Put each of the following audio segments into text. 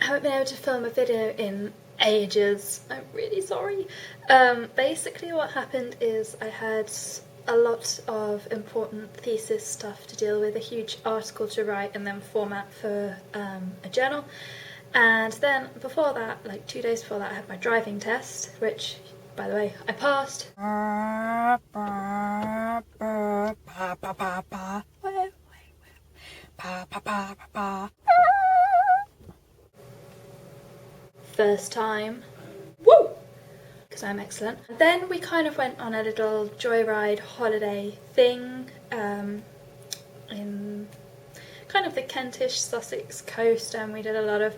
I haven't been able to film a video in ages. I'm really sorry. Basically what happened is I had a lot of important thesis stuff to deal with, a huge article to write and then format for a journal. And then before that, like 2 days before that, I had my driving test, which, by the way, I passed. First time. Woo! Because I'm excellent. Then we kind of went on a little joyride holiday thing in kind of the Kentish Sussex coast, and we did a lot of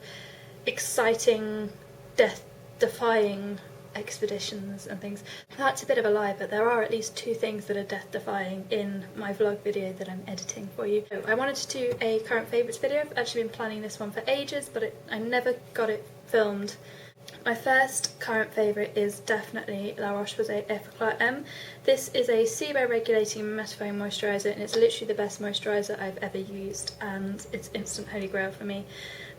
exciting, death-defying expeditions and things. That's a bit of a lie, but there are at least 2 things that are death-defying in my vlog video that I'm editing for you. I wanted to do a current favourites video. I've actually been planning this one for ages, but I never got it filmed. My first current favourite is definitely La Roche-Posay Effaclar M. This is a Sebo-Regulating Mattifying Moisturiser, and it's literally the best moisturiser I've ever used, and it's instant holy grail for me.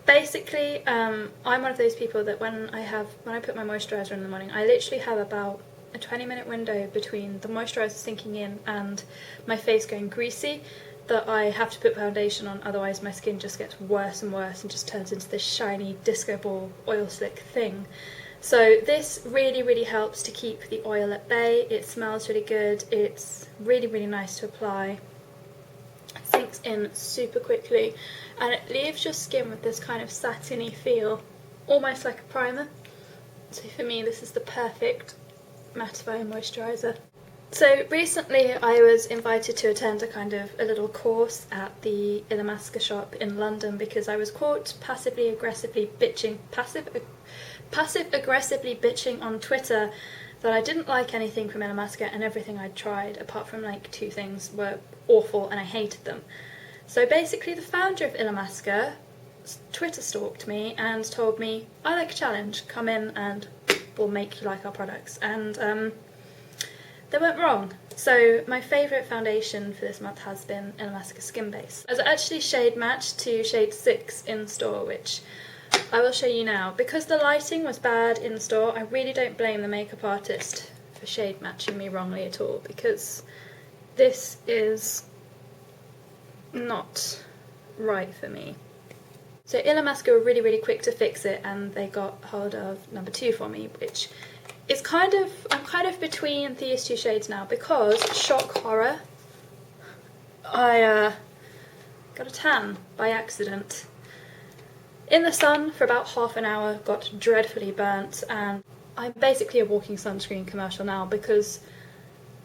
Basically, I'm one of those people that when I put my moisturiser in the morning, I literally have about a 20-minute window between the moisturiser sinking in and my face going greasy, that I have to put foundation on, otherwise my skin just gets worse and worse and just turns into this shiny disco ball oil slick thing. So this really, really helps to keep the oil at bay. It smells really good, it's really, really nice to apply. It sinks in super quickly and it leaves your skin with this kind of satiny feel, almost like a primer. So for me this is the perfect mattifying moisturiser. So recently I was invited to attend a little course at the Illamasqua shop in London because I was caught passive aggressively bitching on Twitter that I didn't like anything from Illamasqua, and everything I'd tried apart from like 2 things were awful and I hated them. So basically the founder of Illamasqua Twitter stalked me and told me, I like a challenge, come in and we'll make you like our products. And they weren't wrong. So my favourite foundation for this month has been Illamasqua Skin Base. I was actually shade matched to shade 6 in store, which I will show you now. Because the lighting was bad in store, I really don't blame the makeup artist for shade matching me wrongly at all, because this is not right for me. So Illamasqua were really, really quick to fix it, and they got hold of number 2 for me, which is I'm kind of between these 2 shades now, because, shock horror, I got a tan by accident. In the sun for about half an hour, got dreadfully burnt, and I'm basically a walking sunscreen commercial now because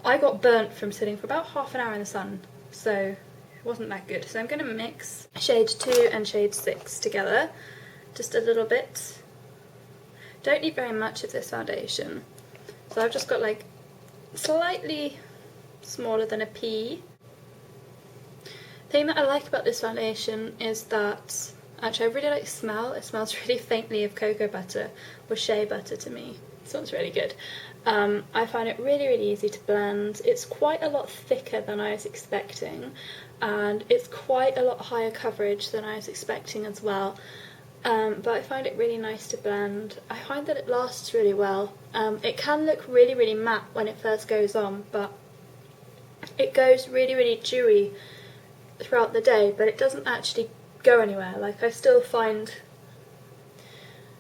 I got burnt from sitting for about half an hour in the sun, so it wasn't that good. So I'm going to mix shade 2 and shade 6 together, just a little bit. Don't need very much of this foundation, so I've just got like slightly smaller than a pea. The thing that I like about this foundation is that, actually I really like the smell. It smells really faintly of cocoa butter or shea butter to me. It smells really good. I find it really, really easy to blend. It's quite a lot thicker than I was expecting, and it's quite a lot higher coverage than I was expecting as well. But I find it really nice to blend. I find that it lasts really well. It can look really, really matte when it first goes on, but it goes really, really dewy throughout the day, but it doesn't actually go anywhere. Like, I still find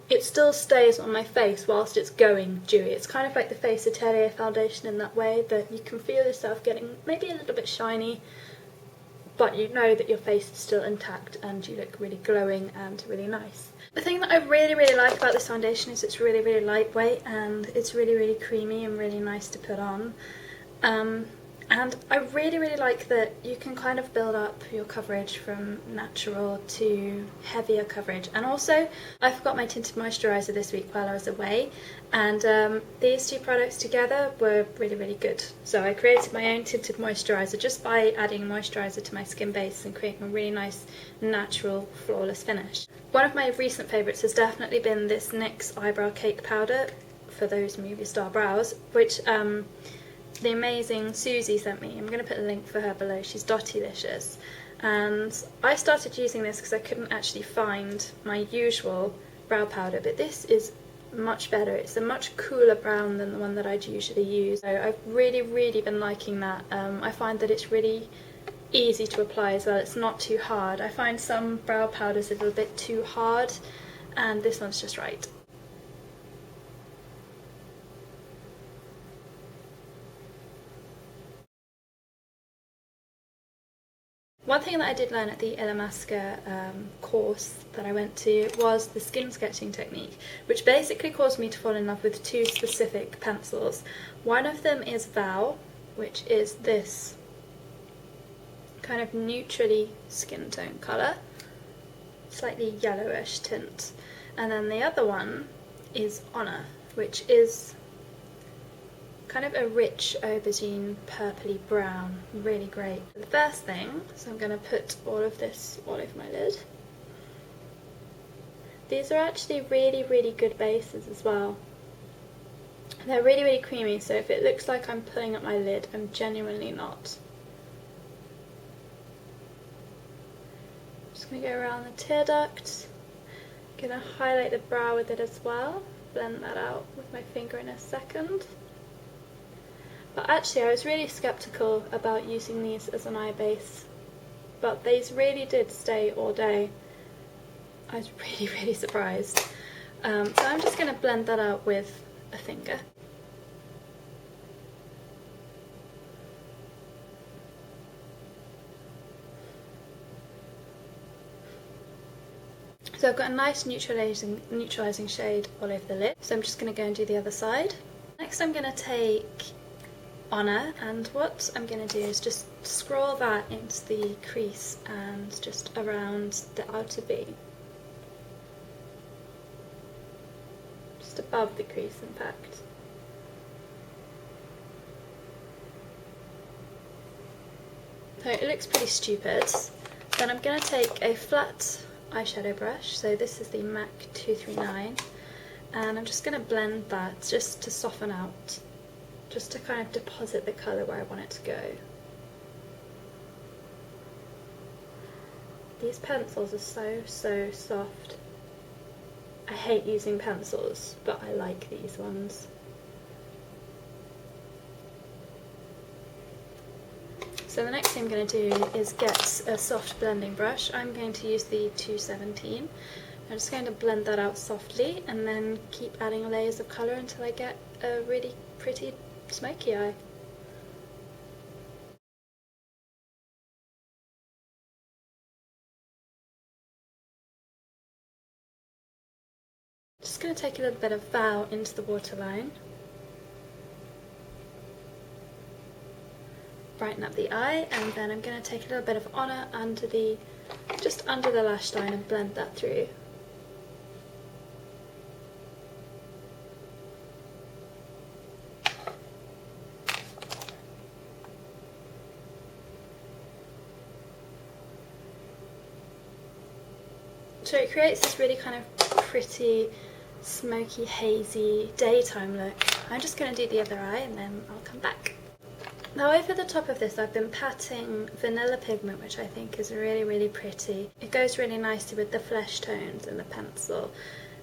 it still stays on my face whilst it's going dewy. It's kind of like the Face Atelier foundation in that way, that you can feel yourself getting maybe a little bit shiny, but you know that your face is still intact and you look really glowing and really nice. The thing that I really, really like about this foundation is it's really, really lightweight and it's really, really creamy and really nice to put on. And I really, really like that you can kind of build up your coverage from natural to heavier coverage. And also, I forgot my tinted moisturiser this week while I was away, and these 2 products together were really, really good. So I created my own tinted moisturiser just by adding moisturiser to my skin base and creating a really nice, natural, flawless finish. One of my recent favourites has definitely been this NYX Eyebrow Cake Powder for those movie star brows, which the amazing Susie sent me. I'm going to put a link for her below. She's Dottylicious. And I started using this because I couldn't actually find my usual brow powder, but this is much better. It's a much cooler brown than the one that I'd usually use. So I've really been liking that. I find that it's really easy to apply as well. It's not too hard. I find some brow powders a little bit too hard, and this one's just right. One thing that I did learn at the Illamasqua course that I went to was the skin sketching technique, which basically caused me to fall in love with two specific pencils. One of them is Vow, which is this kind of neutrally skin tone colour, slightly yellowish tint. And then the other one is Honor, which is kind of a rich aubergine purpley brown, really great. The first thing, so I'm going to put all of this all over my lid. These are actually really good bases as well. They're really creamy, so if it looks like I'm pulling up my lid, I'm genuinely not. Just going to go around the tear duct. I'm going to highlight the brow with it as well, blend that out with my finger in a second. But actually I was really sceptical about using these as an eye base, but these really did stay all day. I was really surprised. So I'm just going to blend that out with a finger. So I've got a nice neutralising shade all over the lid, so I'm just going to go and do the other side. Next I'm going to take Honor, and what I'm going to do is just scroll that into the crease and just around the outer V. Just above the crease, in fact. So it looks pretty stupid. Then I'm going to take a flat eyeshadow brush, so this is the MAC 239, and I'm just going to blend that just to soften out, just to kind of deposit the colour where I want it to go. These pencils are so soft. I hate using pencils, but I like these ones. So the next thing I'm going to do is get a soft blending brush. I'm going to use the 217. I'm just going to blend that out softly and then keep adding layers of colour until I get a really pretty smoky eye. Just going to take a little bit of Vow into the waterline. Brighten up the eye, and then I'm going to take a little bit of Honor under the, just under the lash line, and blend that through. So it creates this really kind of pretty, smoky, hazy, daytime look. I'm just going to do the other eye and then I'll come back. Now over the top of this I've been patting Vanilla Pigment, which I think is really pretty. It goes really nicely with the flesh tones in the pencil.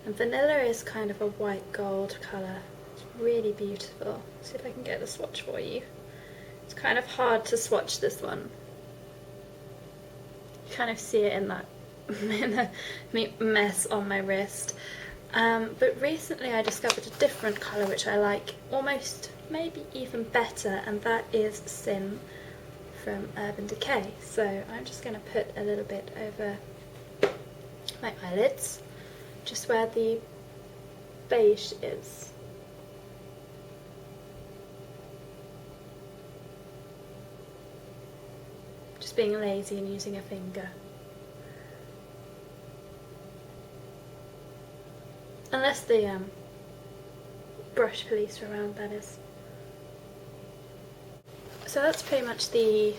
And Vanilla is kind of a white gold colour. It's really beautiful. Let's see if I can get the swatch for you. It's kind of hard to swatch this one. You kind of see it in that mess on my wrist. But recently I discovered a different colour which I like almost maybe even better, and that is Sin from Urban Decay. So I'm just going to put a little bit over my eyelids, just where the beige is. Just being lazy and using a finger. Unless the brush police are around, that is. So that's pretty much the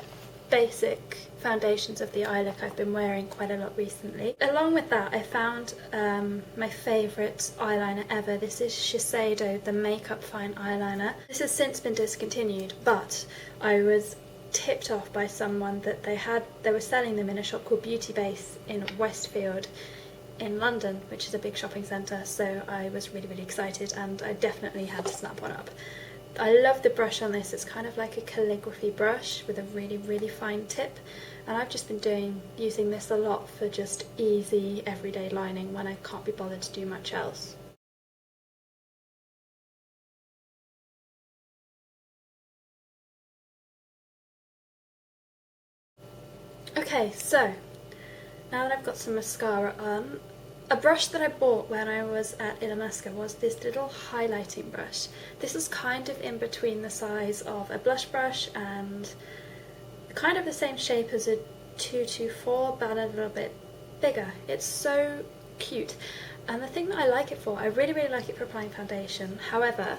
basic foundations of the eye look I've been wearing quite a lot recently. Along with that, I found my favourite eyeliner ever. This is Shiseido, the Makeup Fine eyeliner. This has since been discontinued, but I was tipped off by someone that they were selling them in a shop called Beauty Base in Westfield in London, which is a big shopping centre, so I was really excited and I definitely had to snap one up. I love the brush on this. It's kind of like a calligraphy brush with a really fine tip, and I've just been using this a lot for just easy everyday lining when I can't be bothered to do much else. Okay, so now that I've got some mascara on, a brush that I bought when I was at Illamasqua was this little highlighting brush. This is kind of in between the size of a blush brush and kind of the same shape as a 224, but a little bit bigger. It's so cute, and the thing that I like it for, I really like it for applying foundation. However,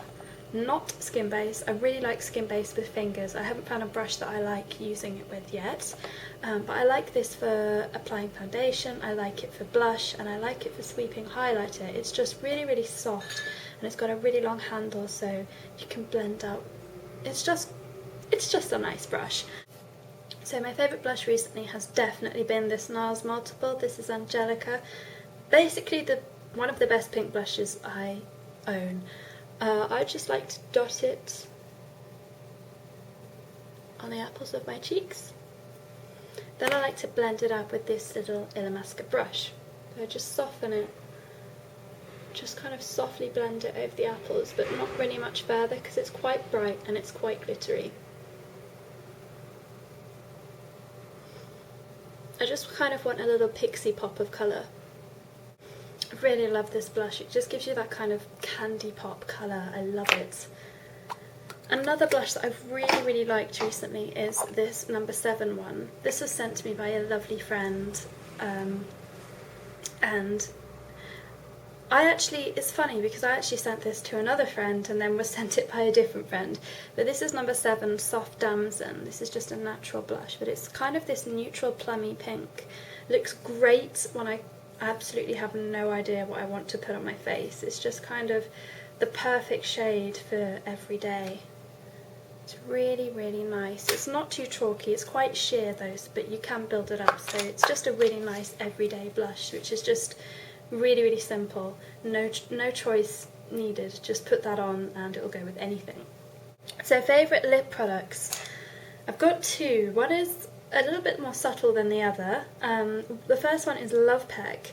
not skin base. I really like skin base with fingers. I haven't found a brush that I like using it with yet, but I like this for applying foundation, I like it for blush, and I like it for sweeping highlighter. It's just really soft, and it's got a really long handle so you can blend out. It's just a nice brush. So my favourite blush recently has definitely been this NARS Multiple. This is Angelika. Basically one of the best pink blushes I own. I just like to dot it on the apples of my cheeks. Then I like to blend it out with this little Illamasqua brush. So I just soften it, just kind of softly blend it over the apples, but not really much further because it's quite bright and it's quite glittery. I just kind of want a little pixie pop of colour. I really love this blush. It just gives you that kind of candy pop colour. I love it. Another blush that I've really liked recently is this No. 7 one. This was sent to me by a lovely friend, and it's funny because I actually sent this to another friend and then was sent it by a different friend. But this is No. 7 Soft Damson. This is just a natural blush, but it's kind of this neutral plummy pink. Looks great when I absolutely have no idea what I want to put on my face. It's just kind of the perfect shade for every day. It's really nice. It's not too chalky, it's quite sheer though, but you can build it up, so it's just a really nice everyday blush, which is just really simple. No choice needed, just put that on and it'll go with anything. So favourite lip products, I've got two. One is a little bit more subtle than the other. The first one is Love Peck.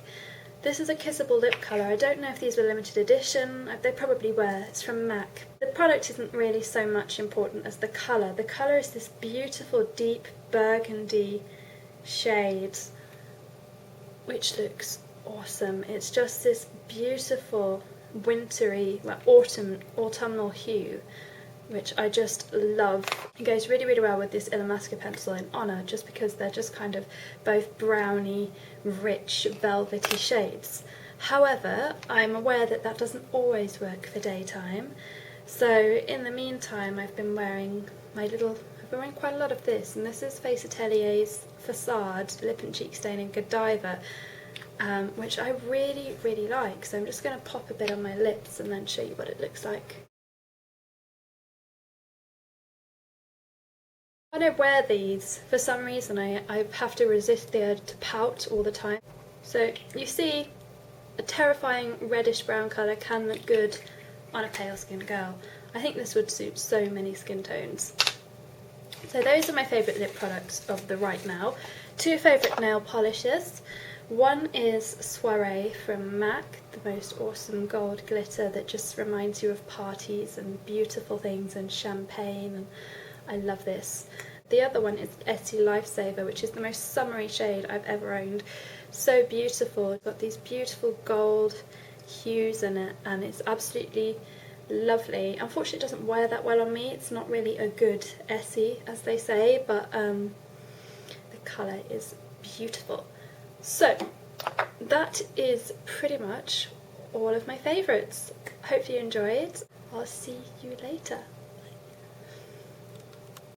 This is a kissable lip colour. I don't know if these were limited edition, they probably were. It's from MAC. The product isn't really so much important as the colour. The colour is this beautiful deep burgundy shade, which looks awesome. It's just this beautiful wintry, like autumnal hue, which I just love. It goes really well with this Illamasqua pencil in Honor, just because they're just kind of both browny, rich, velvety shades. However, I'm aware that that doesn't always work for daytime, so in the meantime I've been wearing quite a lot of this, and this is Face Atelier's Façade Lip and Cheek Stain in Godiva, which I really like, so I'm just going to pop a bit on my lips and then show you what it looks like. When I wear these, for some reason I have to resist the urge to pout all the time. So you see, a terrifying reddish brown colour can look good on a pale skinned girl. I think this would suit so many skin tones. So those are my favourite lip products of the right now. Two favourite nail polishes. One is Soirée from MAC, the most awesome gold glitter that just reminds you of parties and beautiful things and champagne, and I love this. The other one is Essie Lifesaver, which is the most summery shade I've ever owned. So beautiful. It's got these beautiful gold hues in it, and it's absolutely lovely. Unfortunately, it doesn't wear that well on me. It's not really a good Essie, as they say, but the colour is beautiful. So that is pretty much all of my favourites. Hope you enjoyed. I'll see you later.